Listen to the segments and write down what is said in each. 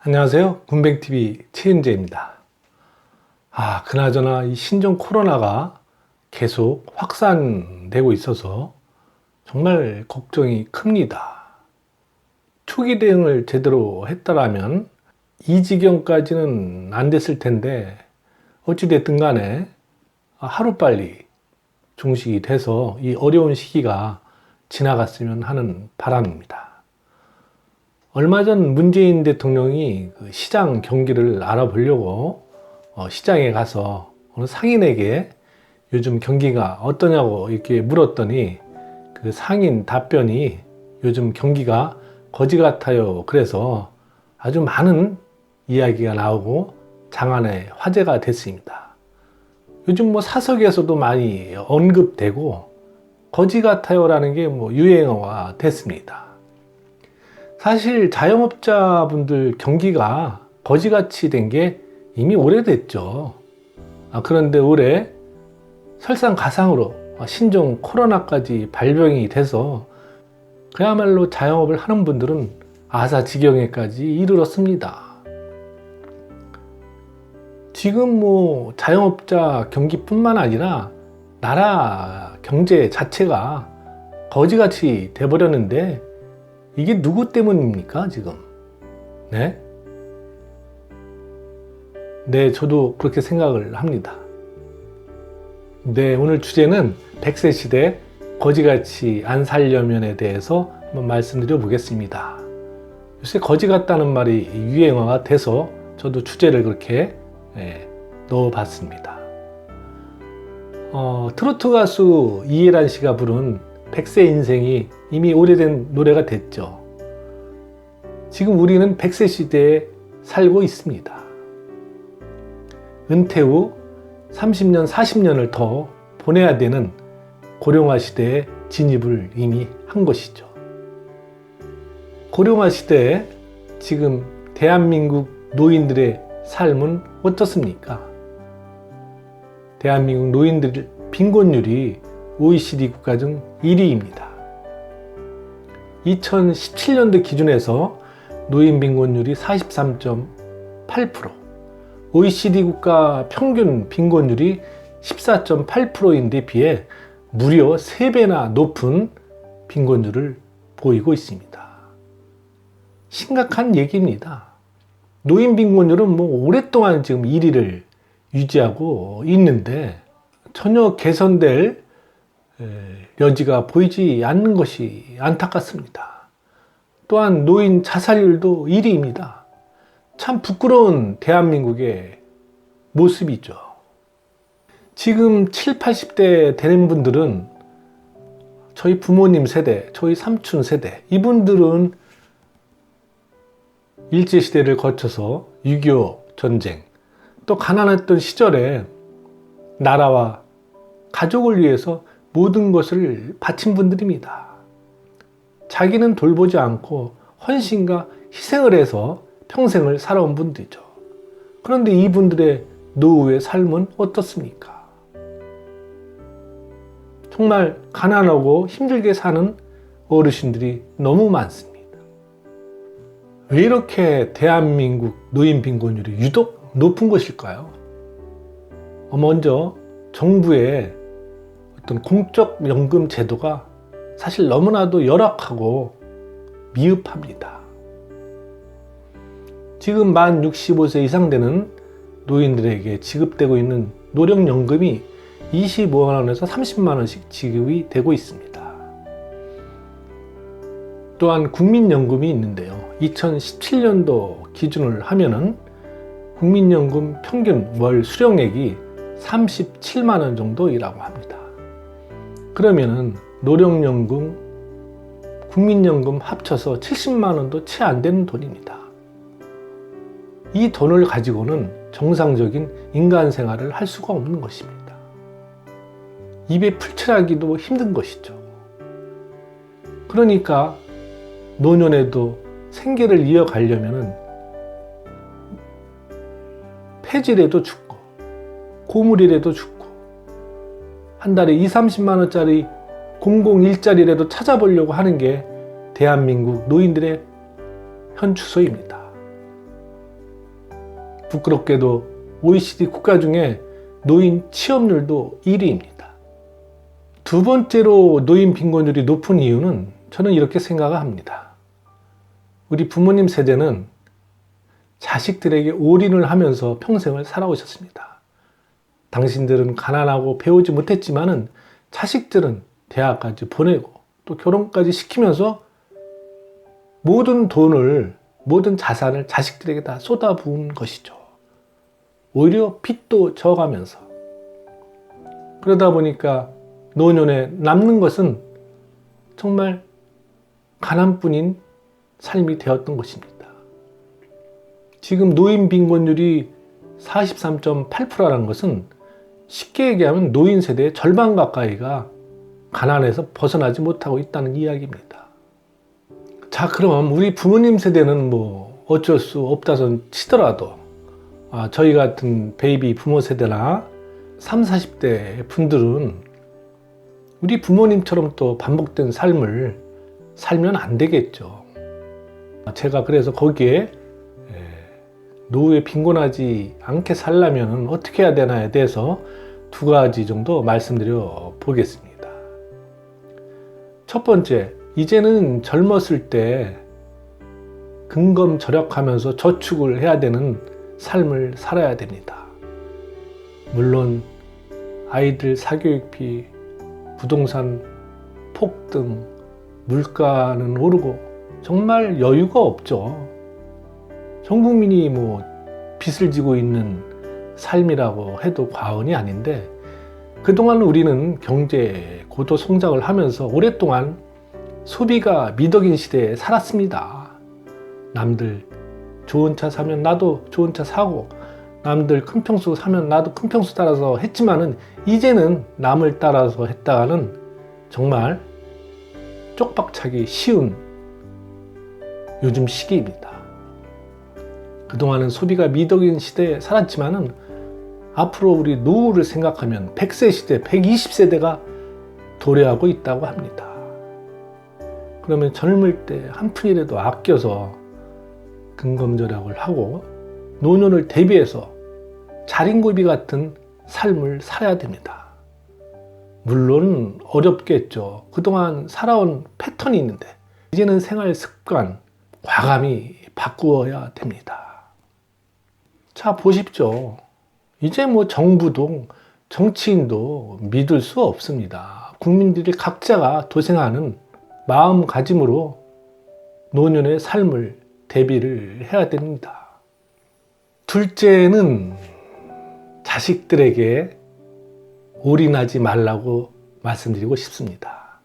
안녕하세요. 군뱅TV 최은재입니다. 그나저나 이 신종 코로나가 계속 확산되고 있어서 정말 걱정이 큽니다. 초기 대응을 제대로 했더라면 이 지경까지는 안 됐을 텐데 어찌됐든 간에 하루빨리 종식이 돼서 이 어려운 시기가 지나갔으면 하는 바람입니다. 얼마 전 문재인 대통령이 시장 경기를 알아보려고 시장에 가서 어느 상인에게 요즘 경기가 어떠냐고 이렇게 물었더니 그 상인 답변이 요즘 경기가 거지 같아요. 그래서 아주 많은 이야기가 나오고 장안의 화제가 됐습니다. 요즘 사석에서도 많이 언급되고 거지 같아요라는 게 유행어가 됐습니다. 사실 자영업자분들 경기가 거지같이 된 게 이미 오래됐죠. 그런데 올해 설상가상으로 신종 코로나까지 발병이 돼서 그야말로 자영업을 하는 분들은 아사지경에까지 이르렀습니다. 지금 자영업자 경기뿐만 아니라 나라 경제 자체가 거지같이 돼버렸는데 이게 누구 때문입니까, 지금? 네, 저도 그렇게 생각을 합니다. 오늘 주제는 100세 시대 거지같이 안 살려면에 대해서 한번 말씀드려 보겠습니다. 요새 거지 같다는 말이 유행어가 돼서 저도 주제를 그렇게 넣어봤습니다. 트로트 가수 이혜란 씨가 부른 100세 인생이 이미 오래된 노래가 됐죠. 지금 우리는 100세 시대에 살고 있습니다. 은퇴 후 30년, 40년을 더 보내야 되는 고령화 시대에 진입을 이미 한 것이죠. 고령화 시대에 지금 대한민국 노인들의 삶은 어떻습니까? 대한민국 노인들 빈곤율이 OECD 국가 중 1위입니다. 2017년도 기준에서 노인 빈곤율이 43.8%, OECD 국가 평균 빈곤율이 14.8%인데 비해 무려 3배나 높은 빈곤율을 보이고 있습니다. 심각한 얘기입니다. 노인 빈곤율은 오랫동안 지금 1위를 유지하고 있는데 전혀 개선될 여지가 보이지 않는 것이 안타깝습니다. 또한 노인 자살률도 1위입니다. 참 부끄러운 대한민국의 모습이죠. 지금 7, 80대 되는 분들은 저희 부모님 세대, 저희 삼촌 세대, 이분들은 일제시대를 거쳐서 6.25 전쟁, 또 가난했던 시절에 나라와 가족을 위해서 모든 것을 바친 분들입니다. 자기는 돌보지 않고 헌신과 희생을 해서 평생을 살아온 분들이죠. 그런데 이분들의 노후의 삶은 어떻습니까? 정말 가난하고 힘들게 사는 어르신들이 너무 많습니다. 왜 이렇게 대한민국 노인 빈곤율이 유독 높은 것일까요? 먼저 정부의 어떤 공적연금 제도가 사실 너무나도 열악하고 미흡합니다. 지금 만 65세 이상 되는 노인들에게 지급되고 있는 노령연금이 25만원에서 30만원씩 지급이 되고 있습니다. 또한 국민연금이 있는데요. 2017년도 기준을 하면은 국민연금 평균 월 수령액이 37만원 정도이라고 합니다. 그러면은 노령연금, 국민연금 합쳐서 70만원도 채 안 되는 돈입니다. 이 돈을 가지고는 정상적인 인간 생활을 할 수가 없는 것입니다. 입에 풀칠하기도 힘든 것이죠. 그러니까 노년에도 생계를 이어가려면 폐질에도 죽고 고물이라도 죽고 한 달에 2, 30만 원짜리 공공 일자리라도 찾아보려고 하는 게 대한민국 노인들의 현 추세입니다. 부끄럽게도 OECD 국가 중에 노인 취업률도 1위입니다. 두 번째로 노인 빈곤율이 높은 이유는 저는 이렇게 생각합니다. 우리 부모님 세대는 자식들에게 올인을 하면서 평생을 살아오셨습니다. 당신들은 가난하고 배우지 못했지만은 자식들은 대학까지 보내고 또 결혼까지 시키면서 모든 돈을, 모든 자산을 자식들에게 다 쏟아부은 것이죠. 오히려 빚도 져가면서. 그러다 보니까 노년에 남는 것은 정말 가난뿐인 삶이 되었던 것입니다. 지금 노인 빈곤율이 43.8%라는 것은 쉽게 얘기하면 노인 세대의 절반 가까이가 가난에서 벗어나지 못하고 있다는 이야기입니다. 자, 그럼 우리 부모님 세대는 뭐 어쩔 수 없다선 치더라도 저희 같은 베이비 부모 세대나 30, 40대 분들은 우리 부모님처럼 또 반복된 삶을 살면 안 되겠죠. 제가 그래서 거기에 노후에 빈곤하지 않게 살려면 어떻게 해야 되나에 대해서 두 가지 정도 말씀드려 보겠습니다. 첫 번째, 이제는 젊었을 때 근검절약하면서 저축을 해야 되는 삶을 살아야 됩니다. 물론 아이들 사교육비, 부동산 폭등, 물가는 오르고 정말 여유가 없죠. 전 국민이 뭐 빚을 지고 있는 삶이라고 해도 과언이 아닌데, 그동안 우리는 경제 고도 성장을 하면서 오랫동안 소비가 미덕인 시대에 살았습니다. 남들 좋은 차 사면 나도 좋은 차 사고, 남들 큰 평수 사면 나도 큰 평수 따라서 했지만은 이제는 남을 따라서 했다가는 정말 쪽박차기 쉬운 요즘 시기입니다. 그동안은 소비가 미덕인 시대에 살았지만은 앞으로 우리 노후를 생각하면 100세 시대, 120세대가 도래하고 있다고 합니다. 그러면 젊을 때 한 푼이라도 아껴서 근검절약을 하고 노년을 대비해서 자린고비 같은 삶을 살아야 됩니다. 물론 어렵겠죠. 그동안 살아온 패턴이 있는데 이제는 생활 습관 과감히 바꾸어야 됩니다. 자, 보십시오. 이제 뭐 정부도 정치인도 믿을 수 없습니다. 국민들이 각자가 도생하는 마음가짐으로 노년의 삶을 대비를 해야 됩니다. 둘째는 자식들에게 올인하지 말라고 말씀드리고 싶습니다.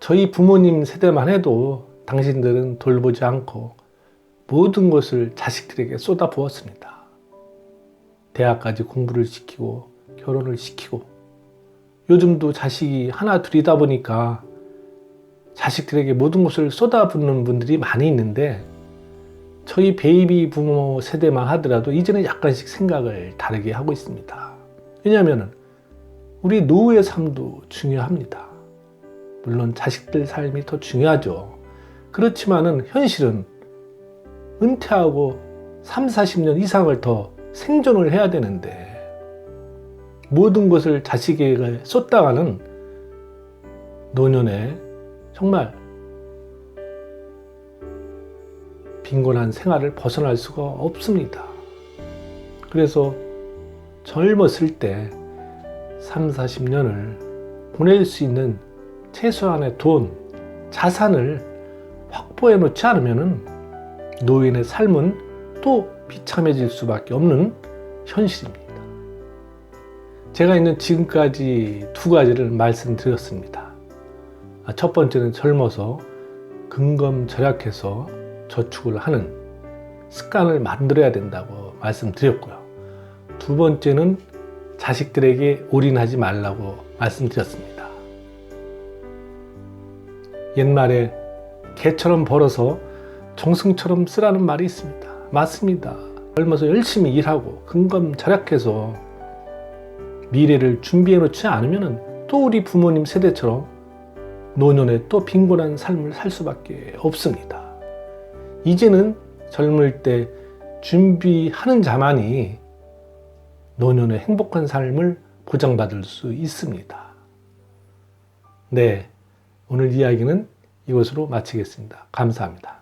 저희 부모님 세대만 해도 당신들은 돌보지 않고 모든 것을 자식들에게 쏟아부었습니다. 대학까지 공부를 시키고 결혼을 시키고, 요즘도 자식이 하나 둘이다 보니까 자식들에게 모든 것을 쏟아붓는 분들이 많이 있는데, 저희 베이비 부모 세대만 하더라도 이제는 약간씩 생각을 다르게 하고 있습니다. 왜냐하면 우리 노후의 삶도 중요합니다. 물론 자식들 삶이 더 중요하죠. 그렇지만은 현실은 은퇴하고 3, 40년 이상을 더 생존을 해야 되는데 모든 것을 자식에게 쏟다가는 노년에 정말 빈곤한 생활을 벗어날 수가 없습니다. 그래서 젊었을 때 3, 40년을 보낼 수 있는 최소한의 돈, 자산을 확보해 놓지 않으면 노인의 삶은 또 비참해질 수밖에 없는 현실입니다. 제가 있는 지금까지 두 가지를 말씀드렸습니다. 첫 번째는 젊어서 근검절약해서 저축을 하는 습관을 만들어야 된다고 말씀드렸고요. 두 번째는 자식들에게 올인하지 말라고 말씀드렸습니다. 옛말에 개처럼 벌어서 정승처럼 쓰라는 말이 있습니다. 맞습니다. 젊어서 열심히 일하고 근검절약해서 미래를 준비해 놓지 않으면 또 우리 부모님 세대처럼 노년에 또 빈곤한 삶을 살 수밖에 없습니다. 이제는 젊을 때 준비하는 자만이 노년의 행복한 삶을 보장받을 수 있습니다. 네, 오늘 이야기는 이것으로 마치겠습니다. 감사합니다.